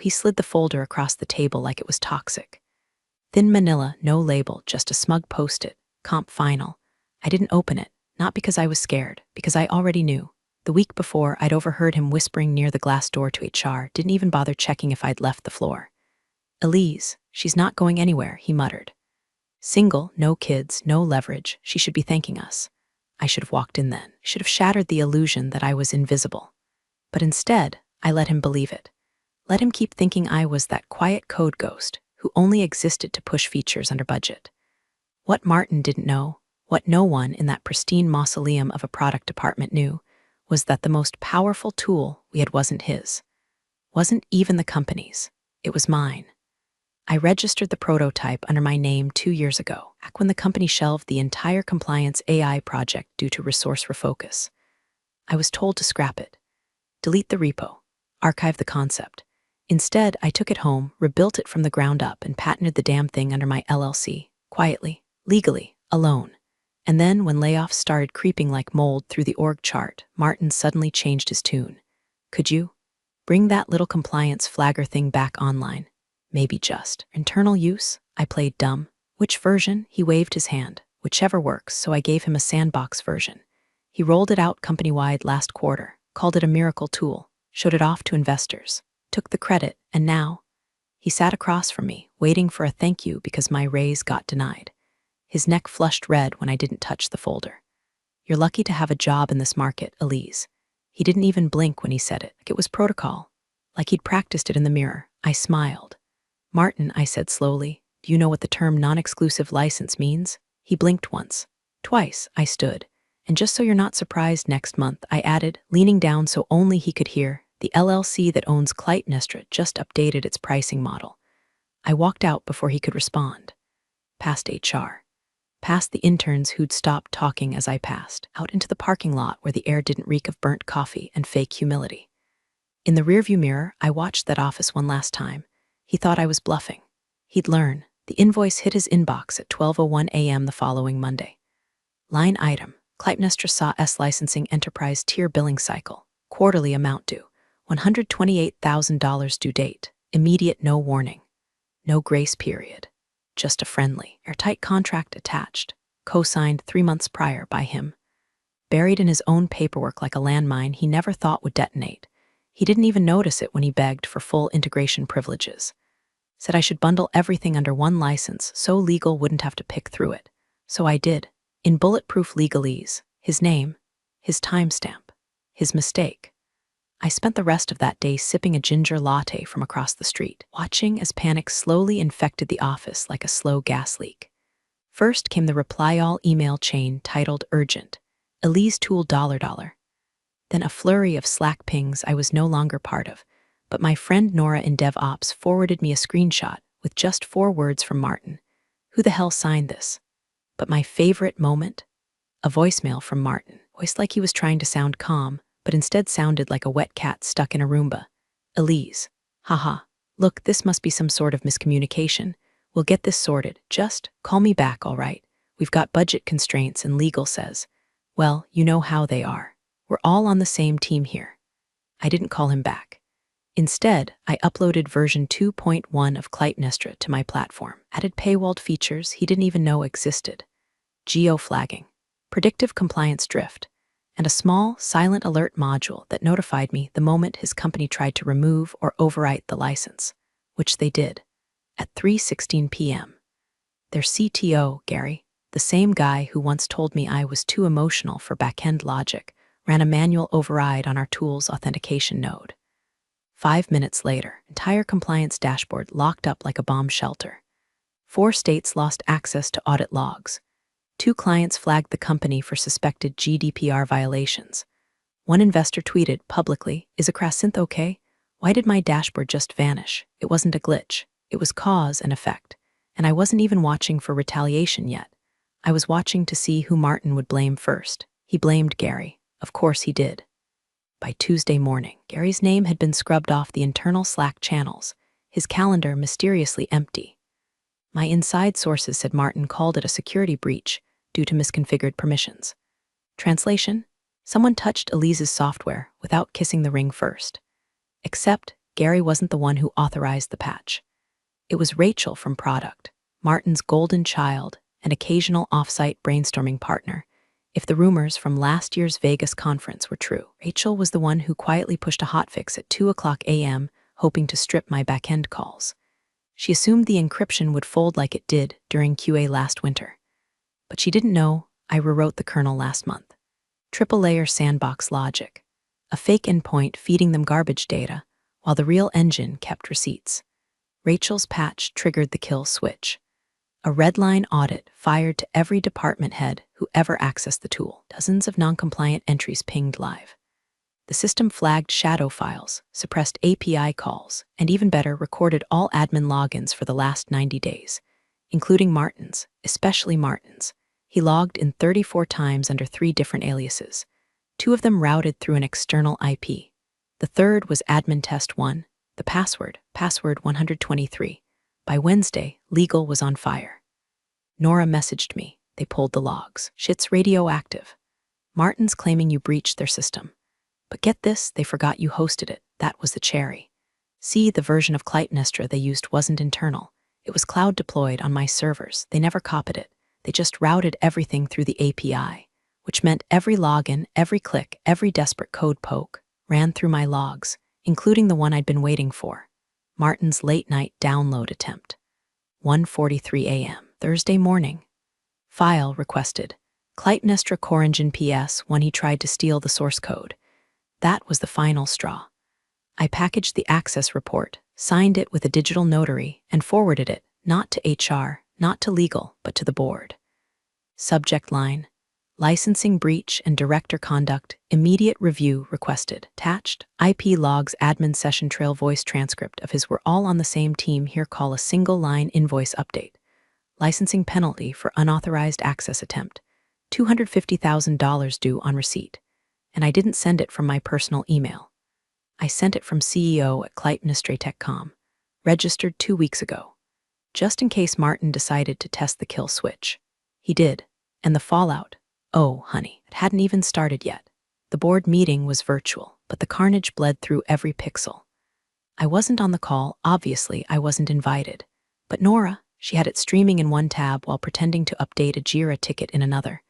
He slid the folder across the table like it was toxic. Thin manila, no label, just a smug post-it. Comp final. I didn't open it, not because I was scared, because I already knew. The week before, I'd overheard him whispering near the glass door to HR, didn't even bother checking if I'd left the floor. Elise, she's not going anywhere, he muttered. Single, no kids, no leverage, she should be thanking us. I should have walked in then, should have shattered the illusion that I was invisible. But instead, I let him believe it. Let him keep thinking I was that quiet code ghost who only existed to push features under budget. What Martin didn't know, what no one in that pristine mausoleum of a product department knew, was that the most powerful tool we had wasn't his. Wasn't even the company's. It was mine. I registered the prototype under my name 2 years ago, back when the company shelved the entire compliance AI project due to resource refocus. I was told to scrap it, delete the repo, archive the concept. Instead, I took it home, rebuilt it from the ground up, and patented the damn thing under my LLC, quietly, legally, alone. And then, when layoffs started creeping like mold through the org chart, Martin suddenly changed his tune. Could you bring that little compliance flagger thing back online? Maybe just internal use? I played dumb. Which version? He waved his hand. Whichever works, so I gave him a sandbox version. He rolled it out company-wide last quarter, called it a miracle tool, showed it off to investors, took the credit, and now he sat across from me, waiting for a thank you because my raise got denied. His neck flushed red when I didn't touch the folder. You're lucky to have a job in this market, Elise. He didn't even blink when he said it, like it was protocol, like he'd practiced it in the mirror. I smiled. Martin, I said slowly, do you know what the term non-exclusive license means? He blinked once. Twice, I stood. And just so you're not surprised next month, I added, leaning down so only he could hear, the LLC that owns Clytemnestra just updated its pricing model. I walked out before he could respond. Past HR. Past the interns who'd stopped talking as I passed, out into the parking lot where the air didn't reek of burnt coffee and fake humility. In the rearview mirror, I watched that office one last time. He thought I was bluffing. He'd learn. The invoice hit his inbox at 12:01 a.m. the following Monday. Line item, Clytemnestra SA S licensing enterprise tier billing cycle, quarterly amount due, $128,000 due date, immediate no warning, no grace period, just a friendly, airtight contract attached, co-signed 3 months prior by him. Buried in his own paperwork like a landmine he never thought would detonate. He didn't even notice it when he begged for full integration privileges. Said I should bundle everything under one license so legal wouldn't have to pick through it. So I did, in bulletproof legalese, his name, his timestamp, his mistake. I spent the rest of that day sipping a ginger latte from across the street, watching as panic slowly infected the office like a slow gas leak. First came the reply-all email chain titled Urgent, Elise Tool $. Then a flurry of Slack pings I was no longer part of, but my friend Nora in DevOps forwarded me a screenshot with just 4 words from Martin. Who the hell signed this? But my favorite moment? A voicemail from Martin, voiced like he was trying to sound calm, but instead sounded like a wet cat stuck in a Roomba. Elise. Haha. Look, this must be some sort of miscommunication. We'll get this sorted. Just call me back, all right? We've got budget constraints and legal says. Well, you know how they are. We're all on the same team here. I didn't call him back. Instead, I uploaded version 2.1 of Clytemnestra to my platform, added paywalled features he didn't even know existed, geo-flagging, predictive compliance drift, and a small, silent alert module that notified me the moment his company tried to remove or overwrite the license, which they did, at 3:16 p.m. Their CTO, Gary, the same guy who once told me I was too emotional for back-end logic, ran a manual override on our tool's authentication node. 5 minutes later, entire compliance dashboard locked up like a bomb shelter. 4 states lost access to audit logs. 2 clients flagged the company for suspected GDPR violations. 1 investor tweeted publicly, "Is Acrasynth okay? Why did my dashboard just vanish? It wasn't a glitch. It was cause and effect. And I wasn't even watching for retaliation yet. I was watching to see who Martin would blame first. He blamed Gary. Of course he did. By Tuesday morning, Gary's name had been scrubbed off the internal Slack channels, his calendar mysteriously empty. My inside sources said Martin called it a security breach due to misconfigured permissions. Translation: someone touched Elise's software without kissing the ring first. Except Gary wasn't the one who authorized the patch. It was Rachel from Product, Martin's golden child and occasional off-site brainstorming partner. If the rumors from last year's Vegas conference were true, Rachel was the one who quietly pushed a hotfix at 2:00 a.m., hoping to strip my back-end calls. She assumed the encryption would fold like it did during QA last winter. But she didn't know I rewrote the kernel last month. Triple-layer sandbox logic. A fake endpoint feeding them garbage data, while the real engine kept receipts. Rachel's patch triggered the kill switch. A red-line audit fired to every department head who ever accessed the tool. Dozens of non-compliant entries pinged live. The system flagged shadow files, suppressed API calls, and even better, recorded all admin logins for the last 90 days, including Martin's, especially Martin's. He logged in 34 times under 3 different aliases. 2 of them routed through an external IP. The third was admin test 1, the password 123. By Wednesday, legal was on fire. Nora messaged me. They pulled the logs. Shit's radioactive. Martin's claiming you breached their system. But get this, they forgot you hosted it. That was the cherry. See, the version of Clytemnestra they used wasn't internal. It was cloud deployed on my servers. They never copied it. They just routed everything through the API, which meant every login, every click, every desperate code poke ran through my logs, including the one I'd been waiting for. Martin's late-night download attempt. 1:43 a.m. Thursday morning. File requested. Clytemnestra CoreEngine PS when he tried to steal the source code. That was the final straw. I packaged the access report, signed it with a digital notary, and forwarded it, not to HR, not to legal, but to the board. Subject line: licensing breach and director conduct, immediate review requested. Attached, IP logs admin session trail voice transcript of his "We're all on the same team here, call a single line invoice update. Licensing penalty for unauthorized access attempt. $250,000 due on receipt. And I didn't send it from my personal email. I sent it from CEO@Clytemnestra.com, registered 2 weeks ago. Just in case Martin decided to test the kill switch. He did, and the fallout, oh, honey, it hadn't even started yet. The board meeting was virtual, but the carnage bled through every pixel. I wasn't on the call, obviously I wasn't invited. But Nora, she had it streaming in one tab while pretending to update a Jira ticket in another.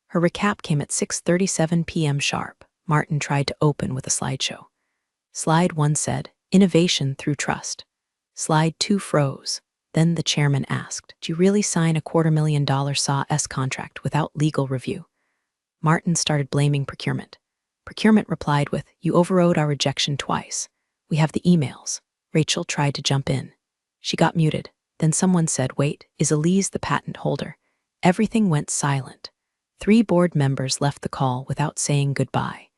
Her recap came at 6:37 p.m. sharp. Martin tried to open with a slideshow. Slide 1 said, "Innovation through trust." Slide 2 froze. Then the chairman asked, "Do you really sign a $250,000 SAW contract without legal review?" Martin started blaming procurement. Procurement replied with, "You overrode our rejection twice. We have the emails." Rachel tried to jump in. She got muted. Then someone said, "Wait, is Elise the patent holder?" Everything went silent. 3 board members left the call without saying goodbye.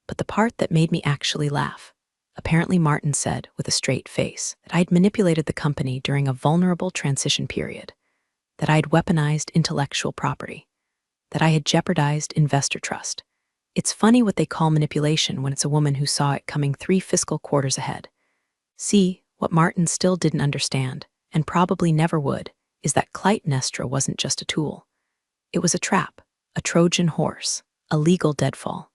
But the part that made me actually laugh. Apparently Martin said, with a straight face, that I'd manipulated the company during a vulnerable transition period, that I'd weaponized intellectual property, that I had jeopardized investor trust. It's funny what they call manipulation when it's a woman who saw it coming 3 fiscal quarters ahead. See, what Martin still didn't understand, and probably never would, is that Clytemnestra wasn't just a tool. It was a trap, a Trojan horse, a legal deadfall.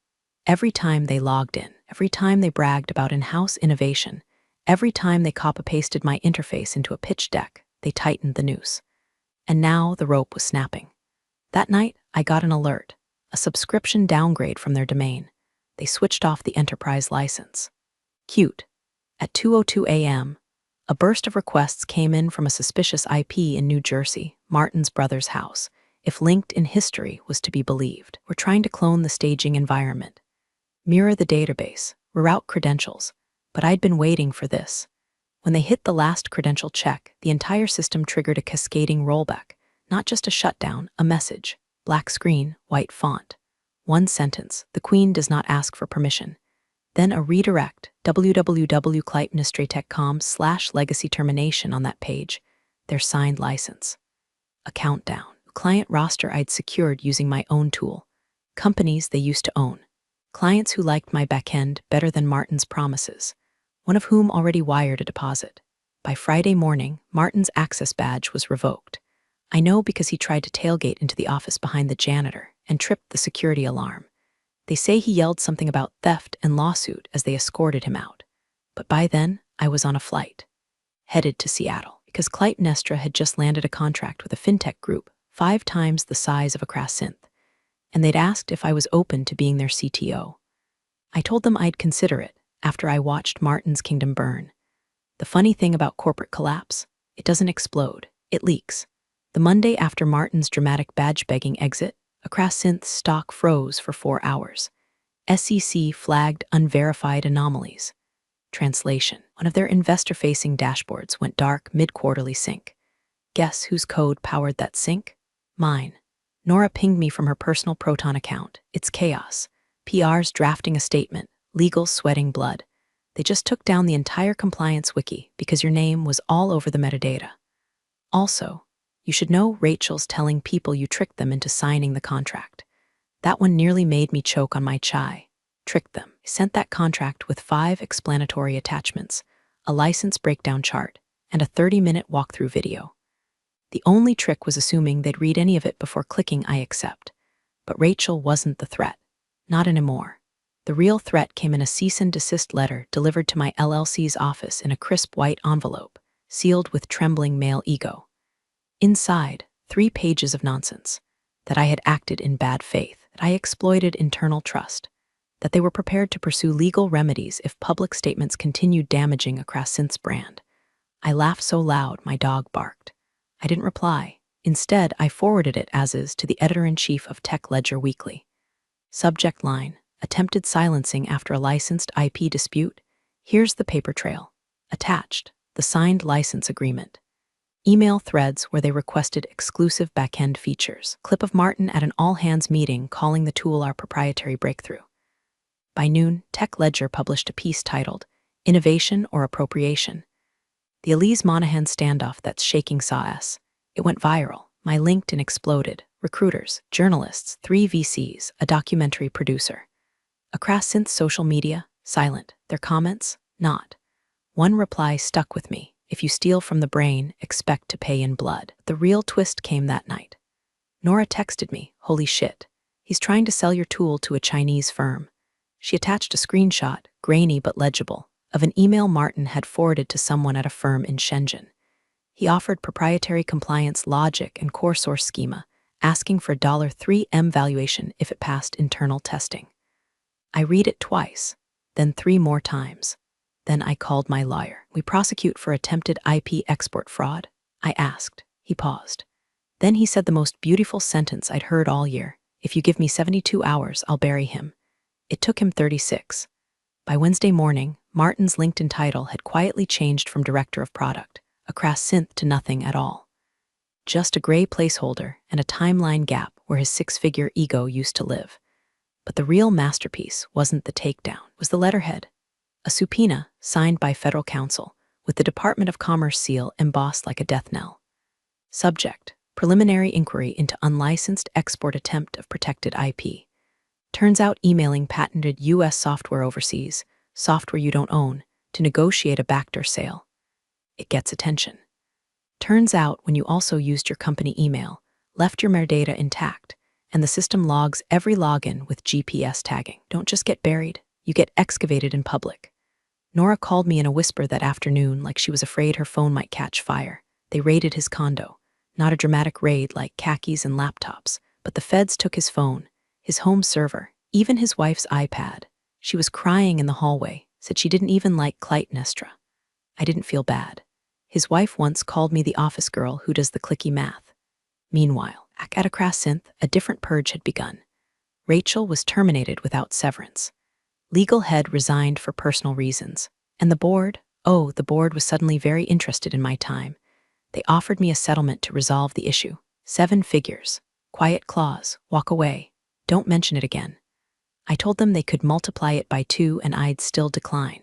Every time they logged in, every time they bragged about in-house innovation, every time they copy-pasted my interface into a pitch deck, they tightened the noose. And now the rope was snapping. That night, I got an alert, a subscription downgrade from their domain. They switched off the enterprise license. Cute. At 2:02 a.m., a burst of requests came in from a suspicious IP in New Jersey, Martin's brother's house. If linked in history was to be believed, we're trying to clone the staging environment, mirror the database, reroute credentials. But I'd been waiting for this. When they hit the last credential check, the entire system triggered a cascading rollback, not just a shutdown, a message. Black screen, white font. 1 sentence, "The Queen does not ask for permission." Then a redirect, www.clytemnestra.com/legacy termination on that page, their signed license. A countdown. Client roster I'd secured using my own tool. Companies they used to own. Clients who liked my backend better than Martin's promises, one of whom already wired a deposit. By Friday morning, Martin's access badge was revoked. I know because he tried to tailgate into the office behind the janitor and tripped the security alarm. They say he yelled something about theft and lawsuit as they escorted him out. But by then, I was on a flight, headed to Seattle, because Clytemnestra had just landed a contract with a fintech group 5 times the size of Acrasynth, and they'd asked if I was open to being their CTO. I told them I'd consider it after I watched Martin's kingdom burn. The funny thing about corporate collapse, it doesn't explode, it leaks. The Monday after Martin's dramatic badge-begging exit, Acrasynth's stock froze for 4 hours. SEC flagged unverified anomalies. Translation: one of their investor-facing dashboards went dark mid-quarterly sync. Guess whose code powered that sync? Mine. Nora pinged me from her personal Proton account. It's chaos. PR's drafting a statement, legals sweating blood. They just took down the entire compliance wiki because your name was all over the metadata. Also, you should know Rachel's telling people you tricked them into signing the contract. That one nearly made me choke on my chai. Tricked them. I sent that contract with 5 explanatory attachments, a license breakdown chart, and a 30-minute walkthrough video. The only trick was assuming they'd read any of it before clicking I accept. But Rachel wasn't the threat. Not anymore. The real threat came in a cease and desist letter delivered to my LLC's office in a crisp white envelope, sealed with trembling male ego. Inside, 3 pages of nonsense. That I had acted in bad faith, that I exploited internal trust, that they were prepared to pursue legal remedies if public statements continued damaging Acrasynth's brand. I laughed so loud my dog barked. I didn't reply. Instead, I forwarded it as is to the editor-in-chief of Tech Ledger Weekly. Subject line: attempted silencing after a licensed IP dispute. Here's the paper trail. Attached, the signed license agreement. Email threads where they requested exclusive backend features. Clip of Martin at an all-hands meeting calling the tool our proprietary breakthrough. By noon, Tech Ledger published a piece titled Innovation or Appropriation. The Elise Monahan standoff that's shaking SaaS. It went viral. My LinkedIn exploded. Recruiters, journalists, 3 VCs, a documentary producer. Acrasynth's social media, silent. Their comments, not. One reply stuck with me. If you steal from the brain, expect to pay in blood. The real twist came that night. Nora texted me, holy shit. He's trying to sell your tool to a Chinese firm. She attached a screenshot, grainy but legible, of an email Martin had forwarded to someone at a firm in Shenzhen. He offered proprietary compliance logic and core source schema, asking for a $3M valuation if it passed internal testing. I read it twice, then 3 more times. Then I called my lawyer. We prosecute for attempted IP export fraud? I asked. He paused. Then he said the most beautiful sentence I'd heard all year. If you give me 72 hours, I'll bury him. It took him 36. By Wednesday morning, Martin's LinkedIn title had quietly changed from Director of Product, Acrasynth, to nothing at all. Just a gray placeholder and a timeline gap where his 6-figure ego used to live. But the real masterpiece wasn't the takedown, it was the letterhead. A subpoena signed by federal counsel, with the Department of Commerce seal embossed like a death knell. Subject: preliminary inquiry into unlicensed export attempt of protected IP. Turns out emailing patented U.S. software overseas, software you don't own, to negotiate a backdoor sale. It gets attention. Turns out when you also used your company email, left your metadata intact, and the system logs every login with GPS tagging. Don't just get buried, you get excavated in public. Nora called me in a whisper that afternoon like she was afraid her phone might catch fire. They raided his condo. Not a dramatic raid like khakis and laptops, but the feds took his phone, his home server, even his wife's iPad. She was crying in the hallway, said she didn't even like Clytemnestra. I didn't feel bad. His wife once called me the office girl who does the clicky math. Meanwhile, back at Acrasynth, a different purge had begun. Rachel was terminated without severance. Legal head resigned for personal reasons. And the board was suddenly very interested in my time. They offered me a settlement to resolve the issue. 7 figures. Quiet clause, walk away. Don't mention it again. I told them they could multiply it by 2 and I'd still decline.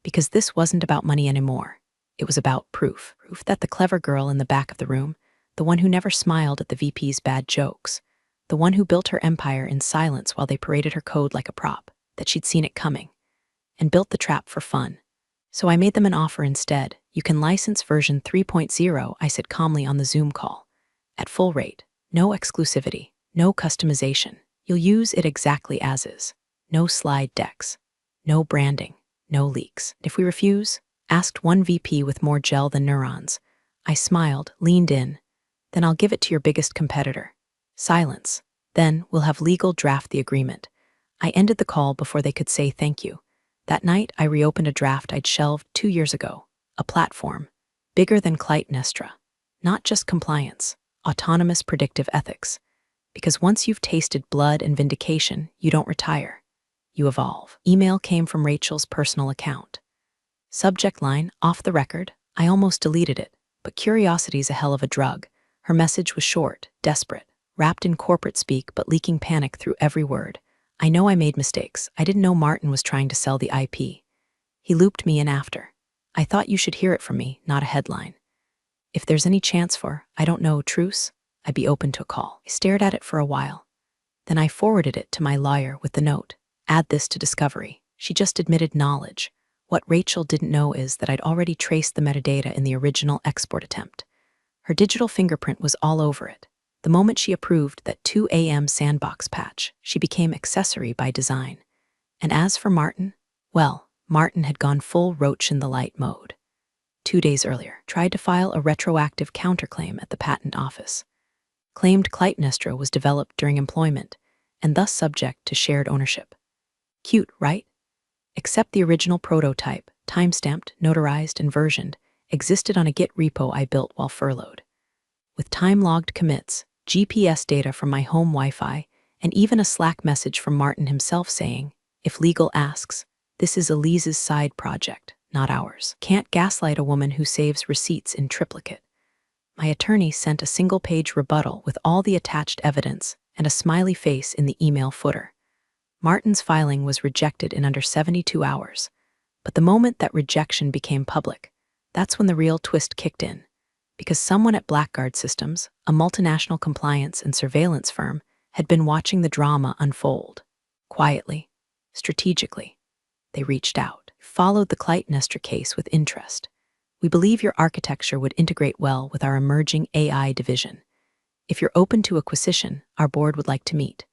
Because this wasn't about money anymore. It was about proof. Proof that the clever girl in the back of the room, the one who never smiled at the VP's bad jokes, the one who built her empire in silence while they paraded her code like a prop, that she'd seen it coming, and built the trap for fun. So I made them an offer instead. You can license version 3.0, I said calmly on the Zoom call. At full rate, no exclusivity, no customization. You'll use it exactly as is. No slide decks, no branding, no leaks. If we refuse, asked one VP with more gel than neurons. I smiled, leaned in. Then I'll give it to your biggest competitor. Silence. Then we'll have legal draft the agreement. I ended the call before they could say thank you. That night, I reopened a draft I'd shelved 2 years ago. A platform. Bigger than Clytemnestra. Not just compliance. Autonomous predictive ethics. Because once you've tasted blood and vindication, you don't retire. You evolve. Email came from Rachel's personal account. Subject line, off the record. I almost deleted it, but curiosity's a hell of a drug. Her message was short, desperate, wrapped in corporate speak but leaking panic through every word. I know I made mistakes. I didn't know Martin was trying to sell the IP. He looped me in after. I thought you should hear it from me, not a headline. If there's any chance for, I don't know, truce, I'd be open to a call. I stared at it for a while. Then I forwarded it to my lawyer with the note. Add this to discovery. She just admitted knowledge. What Rachel didn't know is that I'd already traced the metadata in the original export attempt. Her digital fingerprint was all over it. The moment she approved that 2 a.m. sandbox patch, she became accessory by design. And as for Martin, well, Martin had gone full roach in the light mode. 2 days earlier, tried to file a retroactive counterclaim at the patent office. Claimed Clytemnestra was developed during employment, and thus subject to shared ownership. Cute, right? Except the original prototype, timestamped, notarized, and versioned, existed on a Git repo I built while furloughed. With time-logged commits, GPS data from my home Wi-Fi, and even a Slack message from Martin himself saying, if legal asks, this is Elise's side project, not ours. Can't gaslight a woman who saves receipts in triplicate. My attorney sent a single-page rebuttal with all the attached evidence and a smiley face in the email footer. Martin's filing was rejected in under 72 hours. But the moment that rejection became public, that's when the real twist kicked in. Because someone at Blackguard Systems, a multinational compliance and surveillance firm, had been watching the drama unfold. Quietly, strategically. They reached out, followed the Clytemnestra case with interest. We believe your architecture would integrate well with our emerging AI division. If you're open to acquisition, our board would like to meet.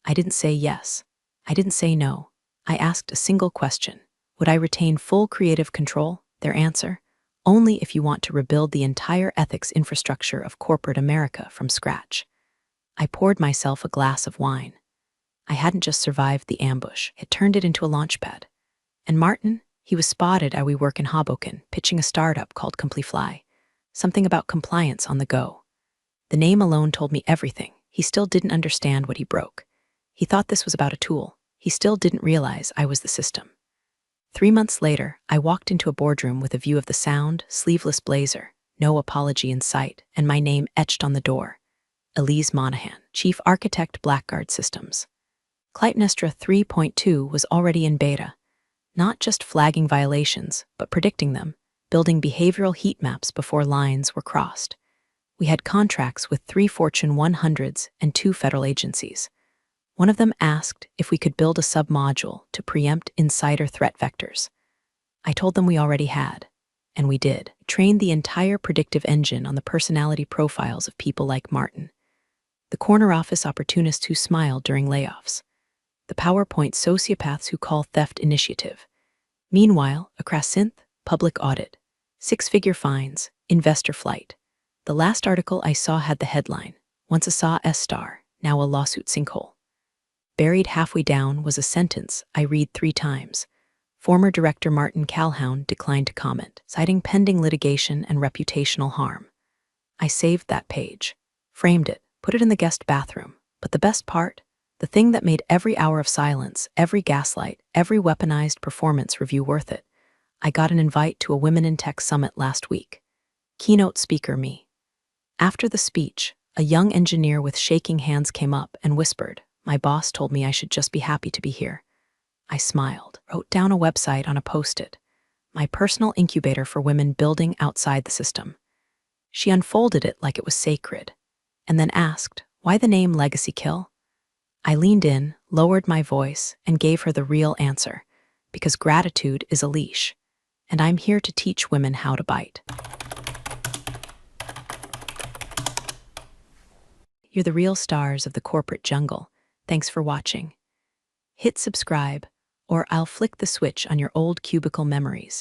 I didn't say yes. I didn't say no. I asked a single question. Would I retain full creative control? Their answer, only if you want to rebuild the entire ethics infrastructure of corporate America from scratch. I poured myself a glass of wine. I hadn't just survived the ambush, it turned it into a launchpad. And Martin, he was spotted at WeWork in Hoboken, pitching a startup called Complyfly. Something about compliance on the go. The name alone told me everything. He still didn't understand what he broke. He thought this was about a tool. He still didn't realize I was the system. 3 months later, I walked into a boardroom with a view of the sound, sleeveless blazer, no apology in sight, and my name etched on the door. Elise Monahan, Chief Architect, Blackguard Systems. Clytemnestra 3.2 was already in beta, not just flagging violations, but predicting them, building behavioral heat maps before lines were crossed. We had contracts with 3 Fortune 100s and 2 federal agencies. One of them asked if we could build a submodule to preempt insider threat vectors. I told them we already had, and we did. Trained the entire predictive engine on the personality profiles of people like Martin, the corner office opportunists who smiled during layoffs, the PowerPoint sociopaths who call theft initiative. Meanwhile, a Crasynth, public audit, 6-figure fines, investor flight. The last article I saw had the headline, once a SAW S-star, now a lawsuit sinkhole. Buried halfway down was a sentence I read 3 times. Former director Martin Calhoun declined to comment, citing pending litigation and reputational harm. I saved that page, framed it, put it in the guest bathroom. But the best part? The thing that made every hour of silence, every gaslight, every weaponized performance review worth it. I got an invite to a Women in Tech Summit last week. Keynote speaker me. After the speech, a young engineer with shaking hands came up and whispered, my boss told me I should just be happy to be here. I smiled, wrote down a website on a post-it, my personal incubator for women building outside the system. She unfolded it like it was sacred, and then asked, why the name Legacy Kill? I leaned in, lowered my voice, and gave her the real answer, because gratitude is a leash, and I'm here to teach women how to bite. You're the real stars of the corporate jungle. Thanks for watching. Hit subscribe, or I'll flick the switch on your old cubicle memories.